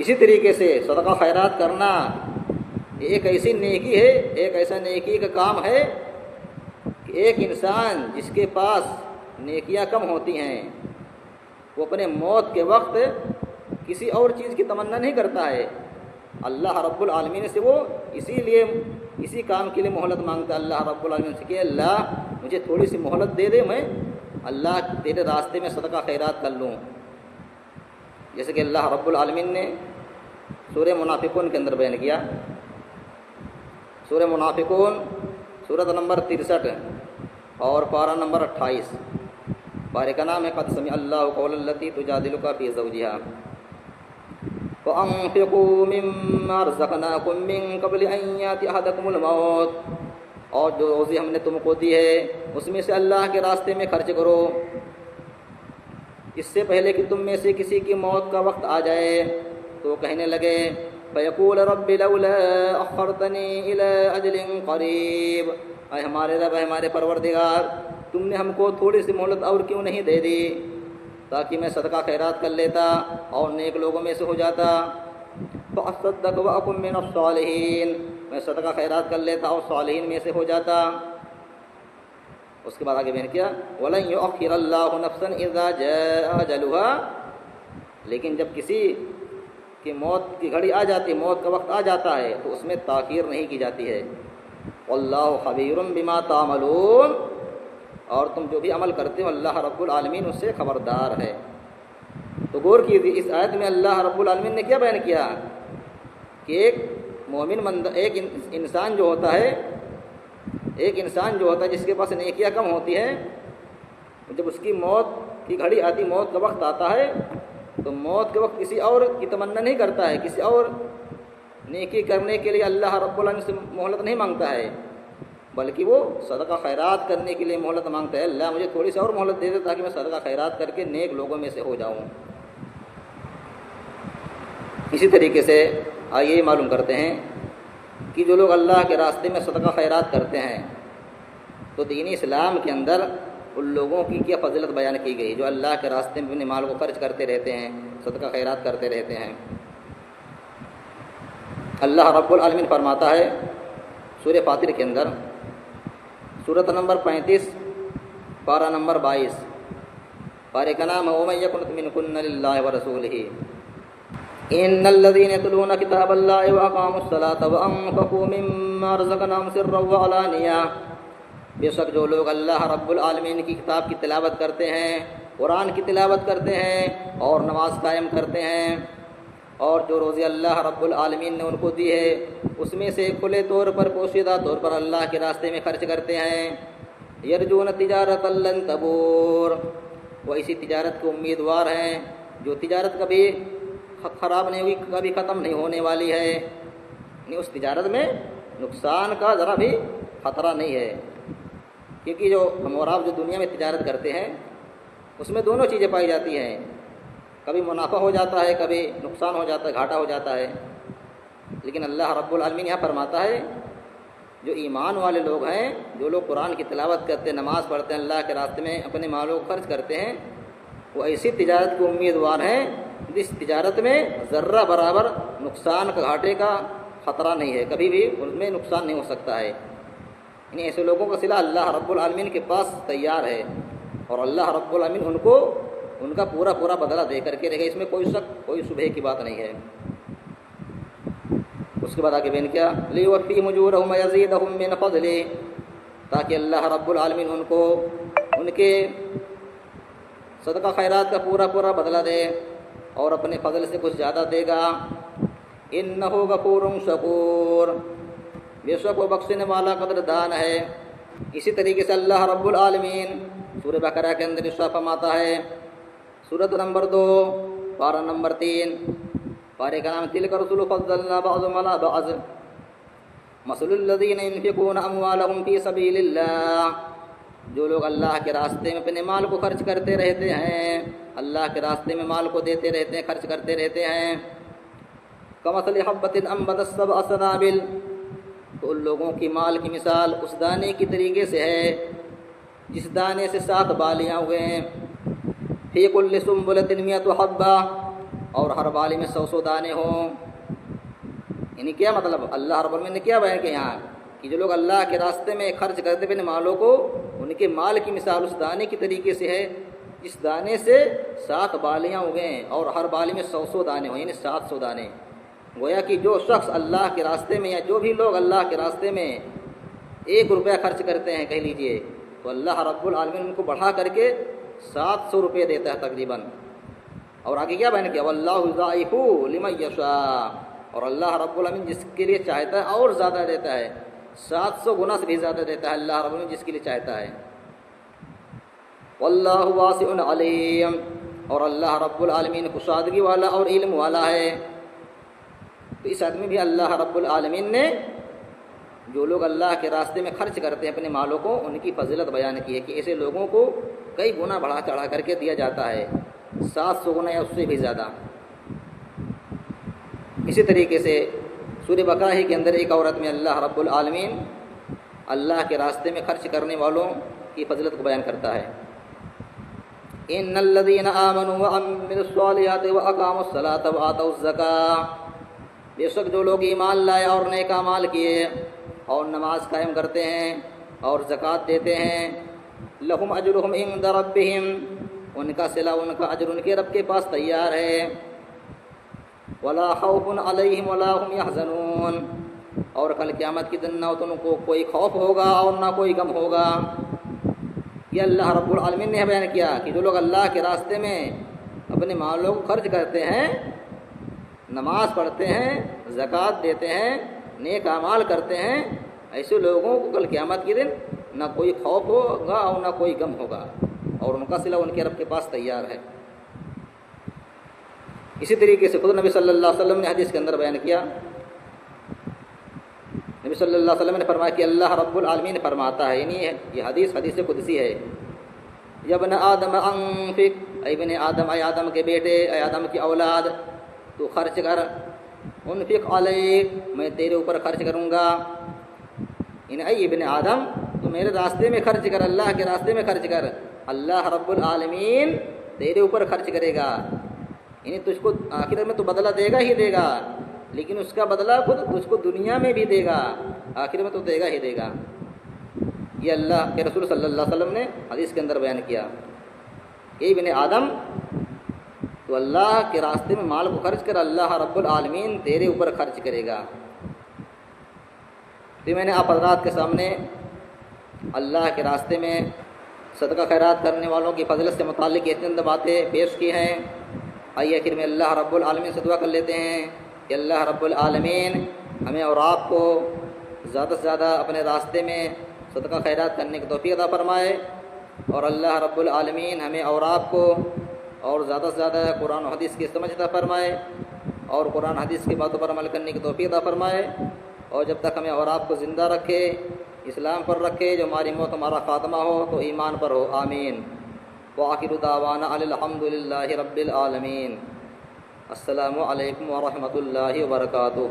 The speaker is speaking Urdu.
اسی طریقے سے صدقہ خیرات کرنا ایک ایسی نیکی ہے، ایک ایسا نیکی کا کام ہے کہ ایک انسان جس کے پاس نیکیاں کم ہوتی ہیں وہ اپنے موت کے وقت کسی اور چیز کی تمنا نہیں کرتا ہے، اللہ رب العالمین سے وہ اسی کام کے لیے مہلت مانگتا ہے اللہ رب العالمین سے کہ اللہ مجھے تھوڑی سی مہلت دے دے، میں اللہ تیرے راستے میں صدقہ خیرات کر لوں، جیسے کہ اللہ رب العالمین نے سورہ منافقون کے اندر بیان کیا۔ سورہ منافقون سورۃ نمبر 63 اور پارہ نمبر 28، پارے کا نام ہے قد سمع اللہ قول التی تجادلک فی زوجہا وَأَنفِقُوا مِمَّا رَزَقْنَاكُم مِّن قَبْلِ أَن يَأْتِيَ أَحَدَكُمُ الْمَوْتُ، اور جو روزی ہم نے تم کو دی ہے اس میں سے اللہ کے راستے میں خرچ کرو اس سے پہلے کہ تم میں سے کسی کی موت کا وقت آ جائے۔ تو کہنے لگے فَيَقُولَ رَبِّ لَوْلَا أَخَّرْتَنِي إِلَىٰ أَجَلٍ قَرِيبٍ، اے ہمارے رب، اے ہمارے پروردگار، تم نے ہم کو تھوڑی سی مہلت اور کیوں نہیں دے دی تاکہ میں صدقہ خیرات کر لیتا اور نیک لوگوں میں سے ہو جاتا۔ فَأَصَّدَّقَ وَأَكُن مِّنَ الصَّالِحِينَ، میں صدقہ خیرات کر لیتا اور صالحین میں سے ہو جاتا۔ اس کے بعد آگے بیان کیا وَلَن يُؤَخِّرَ اللَّهُ نَفْسًا إِذَا جَاءَ أَجَلُهَا، لیکن جب کسی کی موت کی گھڑی آ جاتی، موت کا وقت آ جاتا ہے تو اس میں تاخیر نہیں کی جاتی ہے۔ وَاللَّهُ خَبِيرٌ بِمَا تَعْمَلُونَ، اور تم جو بھی عمل کرتے ہو اللہ رب العالمین اس سے خبردار ہے۔ تو غور کیجیے اس آیت میں اللہ رب العالمین نے کیا بیان کیا کہ ایک مومن ایک انسان جو ہوتا ہے جس کے پاس نیکیاں کم ہوتی ہیں، جب اس کی موت کی گھڑی آتی، موت کا وقت آتا ہے تو موت کے وقت کسی اور کی تمنا نہیں کرتا ہے، کسی اور نیکی کرنے کے لیے اللہ رب العالمین سے مہلت نہیں مانگتا ہے، بلکہ وہ صدقہ خیرات کرنے کے لیے مہلت مانگتا ہے، اللہ مجھے تھوڑی سی اور مہلت دے دے تاکہ میں صدقہ خیرات کر کے نیک لوگوں میں سے ہو جاؤں۔ اسی طریقے سے آئیے معلوم کرتے ہیں کہ جو لوگ اللہ کے راستے میں صدقہ خیرات کرتے ہیں تو دین اسلام کے اندر ان لوگوں کی کیا فضیلت بیان کی گئی جو اللہ کے راستے میں اپنے مال کو خرچ کرتے رہتے ہیں، صدقہ خیرات کرتے رہتے ہیں۔ اللہ رب العالمین فرماتا ہے سورہ فاطر کے اندر، سورۃ نمبر 35 پارہ نمبر 22، پارے کا نام ہے وَمَن يَقْنُتْ مِنكُنَّ لِلَّهِ وَرَسُولِهِ إِنَّ الَّذِينَ يَتْلُونَ كِتَابَ اللَّهِ وَأَقَامُوا الصَّلَاةَ وَأَنفَقُوا مِمَّا رَزَقْنَاهُمْ سِرًّا وَعَلَانِيَةً، بے شک جو لوگ اللہ رب العالمین کی کتاب کی تلاوت کرتے ہیں، قرآن کی تلاوت کرتے ہیں اور نماز قائم کرتے ہیں، اور جو روزی اللہ رب العالمین نے ان کو دی ہے اس میں سے کھلے طور پر، پوشیدہ طور پر اللہ کے راستے میں خرچ کرتے ہیں، یرجون تجارت لن تبور، وہ اسی تجارت کے امیدوار ہیں جو تجارت کبھی خراب نہیں ہوئی، کبھی ختم نہیں ہونے والی ہے، یعنی اس تجارت میں نقصان کا ذرا بھی خطرہ نہیں ہے، کیونکہ جو ہم اور آپ جو دنیا میں تجارت کرتے ہیں اس میں دونوں چیزیں پائی جاتی ہیں، کبھی منافع ہو جاتا ہے، کبھی نقصان ہو جاتا ہے، گھاٹا ہو جاتا ہے، لیکن اللہ رب العالمین یہاں فرماتا ہے جو ایمان والے لوگ ہیں، جو لوگ قرآن کی تلاوت کرتے ہیں، نماز پڑھتے ہیں، اللہ کے راستے میں اپنے مالوں کو خرچ کرتے ہیں، وہ ایسی تجارت کے امیدوار ہیں جس تجارت میں ذرہ برابر نقصان کا، گھاٹے کا خطرہ نہیں ہے، کبھی بھی ان میں نقصان نہیں ہو سکتا ہے، یعنی ایسے لوگوں کا صلہ اللہ رب العالمین کے پاس تیار ہے، اور اللہ رب العالمین ان کو ان کا پورا بدلہ دے کر کے رہے گا، اس میں کوئی شک، کوئی شبہ کی بات نہیں ہے۔ اس کے بعد آگے بیان کیا لِيُوَفِّيهِمْ أُجُورَهُمْ وَيَزِيدَهُمْ مِنْ فَضْلِهِ، تاکہ اللہ رب العالمین ان کو ان کے صدقہ خیرات کا پورا بدلہ دے اور اپنے فضل سے کچھ زیادہ دے گا۔ إِنَّهُ غَفُورٌ شَكُورٌ، بے شک وہ بخشنے والا قدردان ہے۔ اسی طریقے سے اللہ رب العالمین سورہ بقرہ کے اندر ارشاد فرماتا ہے، سورۃ نمبر 2 پارہ نمبر 3، پارے کا نام تِلْكَ الرُّسُلُ فَضَّلْنَا بَعْضَهُمْ عَلَىٰ بَعْضٍ مَثَلُ الَّذِينَ يُنْفِقُونَ أَمْوَالَهُمْ فِي سَبِيلِ اللَّهِ، جو لوگ اللہ کے راستے میں اپنے مال کو خرچ کرتے رہتے ہیں، اللہ کے راستے میں مال کو دیتے رہتے ہیں، خرچ کرتے رہتے ہیں، كَمَثَلِ حَبَّةٍ أَنبَتَتْ سَبْعَ سَنَابِلَ، تو ان لوگوں کی مال کی مثال اس دانے کی طریقے سے ہے جس دانے سے 7 بالیاں ہوئے ہیں، فِي كُلِّ سُنبُلَةٍ مِّائَةُ حَبَّةٍ، اور ہر بالی میں 100 دانے ہوں. یعنی کیا مطلب اللہ رب العالمین نے کیا بیان کیا یہاں کہ جو لوگ اللہ کے راستے میں خرچ کرتے اپنے مالوں کو، ان کے مال کی مثال اس دانے کی طریقے سے ہے جس دانے سے 7 بالیاں اگیں اور ہر بالی میں 100 دانے ہوں، یعنی 700 دانے. گویا کہ جو شخص اللہ کے راستے میں یا جو بھی لوگ اللہ کے راستے میں 1 روپیہ خرچ کرتے ہیں کہہ لیجئے، تو اللہ رب العالمین ان کو بڑھا کر کے 700 روپے دیتا ہے تقریباً. اور آگے کیا بیان کیا؟ واللہ یضاعف لمن یشاء، اور اللہ رب العالمین جس کے لیے چاہتا ہے اور زیادہ دیتا ہے، 700 گنا سے بھی زیادہ دیتا ہے اللہ رب العالمین جس کے لیے چاہتا ہے. واللہ واسع علیم، اور اللہ رب العالمین کشادگی والا اور علم والا ہے. تو اس آدمی بھی اللہ رب العالمین نے جو لوگ اللہ کے راستے میں خرچ کرتے ہیں اپنے مالوں کو، ان کی فضیلت بیان کی ہے کہ ایسے لوگوں کو کئی گنا بڑھا چڑھا کر کے دیا جاتا ہے، 700 گنا یا اس سے بھی زیادہ. اسی طریقے سے سورہ بقرہ ہی کے اندر ایک عورت میں اللہ رب العالمین اللہ کے راستے میں خرچ کرنے والوں کی فضیلت کو بیان کرتا ہے. ان الذين آمنوا وعملوا الصالحات واقاموا الصلاة وآتوا الزكاة، بے شک جو لوگ ایمان لائے اور نیک اعمال کیے اور نماز قائم کرتے ہیں اور زکوٰۃ دیتے ہیں، لہم اجرہم عند ربہم، ان کا صلہ ان کا اجر ان کے رب کے پاس تیار ہے. ولا خوف علیہم ولا هم يحزنون، اور کل قیامت کے دن نہ تو ان کو کوئی خوف ہوگا اور نہ کوئی غم ہوگا. یہ اللہ رب العالمین نے بیان کیا کہ جو لوگ اللہ کے راستے میں اپنے مالوں کو خرچ کرتے ہیں، نماز پڑھتے ہیں، زکوٰۃ دیتے ہیں، نیک اعمال کرتے ہیں، ایسے لوگوں کو کل قیامت کے دن نہ کوئی خوف ہوگا اور نہ کوئی غم ہوگا، اور ان کا صلہ ان کے رب کے پاس تیار ہے. اسی طریقے سے خود نبی صلی اللہ علیہ وسلم نے حدیث کے اندر بیان کیا، نبی صلی اللہ علیہ وسلم نے فرمایا کہ اللہ رب العالمین فرماتا ہے، یعنی یہ حدیث قدسی ہے، یا ابن آدم انفق، اے ابن آدم، اے آدم کے بیٹے، اے آدم کی اولاد، تو خرچ کر، انفق علیک، میں تیرے اوپر خرچ کروں گا. یعنی اے ابن آدم تو میرے راستے میں خرچ کر، اللہ کے راستے میں خرچ کر، اللہ رب العالمین تیرے اوپر خرچ کرے گا. یعنی تجھ کو آخرت میں تو بدلہ دے گا ہی دے گا، لیکن اس کا بدلہ خود تجھ کو دنیا میں بھی دے گا، آخرت میں تو دے گا ہی دے گا. یہ اللہ کے رسول صلی اللہ علیہ وسلم نے حدیث کے اندر بیان کیا. اے ابن آدم تو اللہ کے راستے میں مال کو خرچ کر، اللہ رب العالمین تیرے اوپر خرچ کرے گا. تو میں نے آپ حضرات کے سامنے اللہ کے راستے میں صدقہ خیرات کرنے والوں کی فضیلت سے متعلق یہ چند باتیں پیش کی ہیں. آئیے آخر میں اللہ رب العالمین سے دعا کر لیتے ہیں کہ اللہ رب العالمین ہمیں اور آپ کو زیادہ سے زیادہ اپنے راستے میں صدقہ خیرات کرنے کی توفیق عطا فرمائے، اور اللہ رب العالمین ہمیں اور آپ کو اور زیادہ سے زیادہ قرآن و حدیث کی سمجھ عطا فرمائے، اور قرآن حدیث کی باتوں پر عمل کرنے کی توفیق عطا فرمائے، اور جب تک ہمیں اور آپ کو زندہ رکھے، اسلام پر رکھے، جو ہماری موت ہمارا خاتمہ ہو تو ایمان پر ہو. آمین. وآخر دعوانا الحمد للہ رب العالمین. السلام علیکم ورحمۃ اللہ وبرکاتہ.